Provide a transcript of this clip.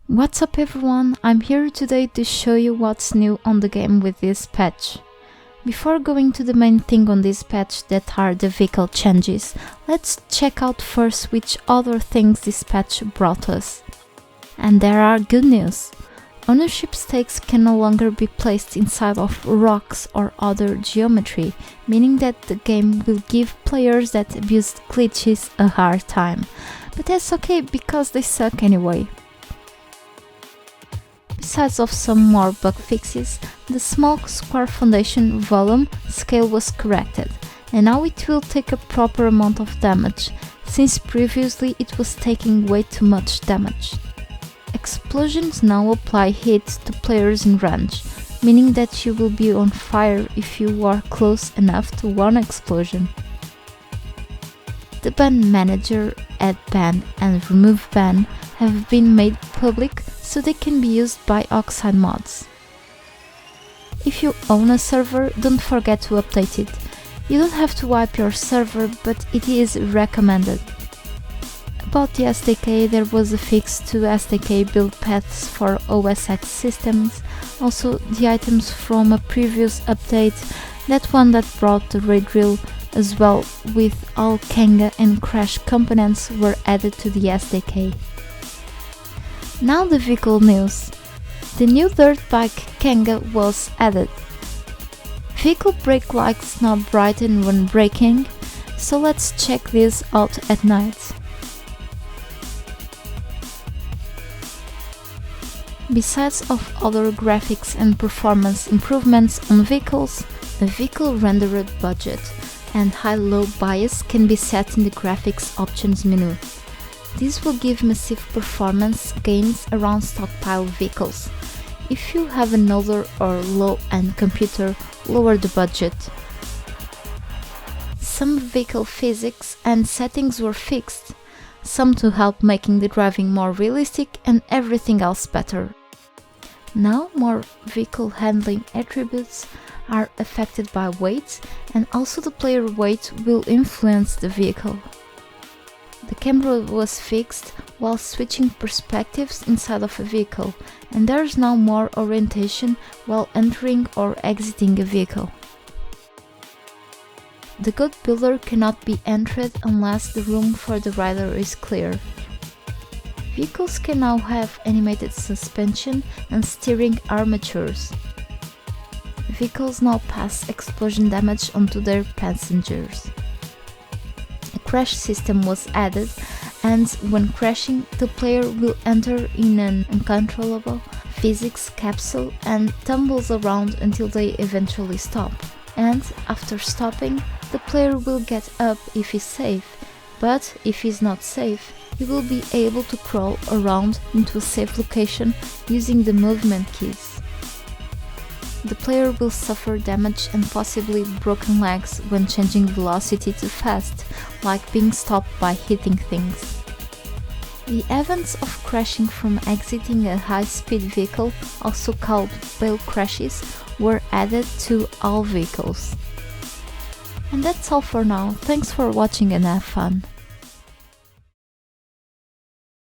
What's up everyone, I'm here today to show you what's new on the game with this patch. Before going to the main thing on this patch that are the vehicle changes, let's check out first which other things this patch brought us. And there are good news. Ownership stakes can no longer be placed inside of rocks or other geometry, meaning that the game will give players that abused glitches a hard time. But that's okay because they suck anyway. Besides of some more bug fixes, the small square foundation volume scale was corrected, and now it will take a proper amount of damage, since previously it was taking way too much damage. Explosions now apply heat to players in range, meaning that you will be on fire if you are close enough to one explosion. The ban manager, add ban and remove ban have been made public so they can be used by Oxide mods. If you own a server, don't forget to update it. You don't have to wipe your server, but it is recommended. About the SDK, there was a fix to SDK build paths for OS X systems, also the items from a previous update, that one that brought the raid drill as well, with all Kanga and Crash components were added to the SDK. Now the vehicle news. The new dirt bike Kanga was added. Vehicle brake lights now brighten when braking, so let's check this out at night. Besides of other graphics and performance improvements on vehicles, a vehicle rendered budget and high-low bias can be set in the graphics options menu. This will give massive performance gains around stockpile vehicles. If you have an older or low-end computer, lower the budget. Some vehicle physics and settings were fixed, some to help making the driving more realistic and everything else better. Now more vehicle handling attributes are affected by weight, and also the player weight will influence the vehicle. The camera was fixed while switching perspectives inside of a vehicle, and there is now more orientation while entering or exiting a vehicle. The God Builder cannot be entered unless the room for the rider is clear. Vehicles can now have animated suspension and steering armatures. Vehicles now pass explosion damage onto their passengers. A crash system was added, and when crashing, the player will enter in an uncontrollable physics capsule and tumbles around until they eventually stop. And after stopping, the player will get up if he's safe, but if he's not safe, he will be able to crawl around into a safe location using the movement keys. The player will suffer damage and possibly broken legs when changing velocity too fast, like being stopped by hitting things. The events of crashing from exiting a high-speed vehicle, also called bail crashes, were added to all vehicles. And that's all for now, thanks for watching and have fun!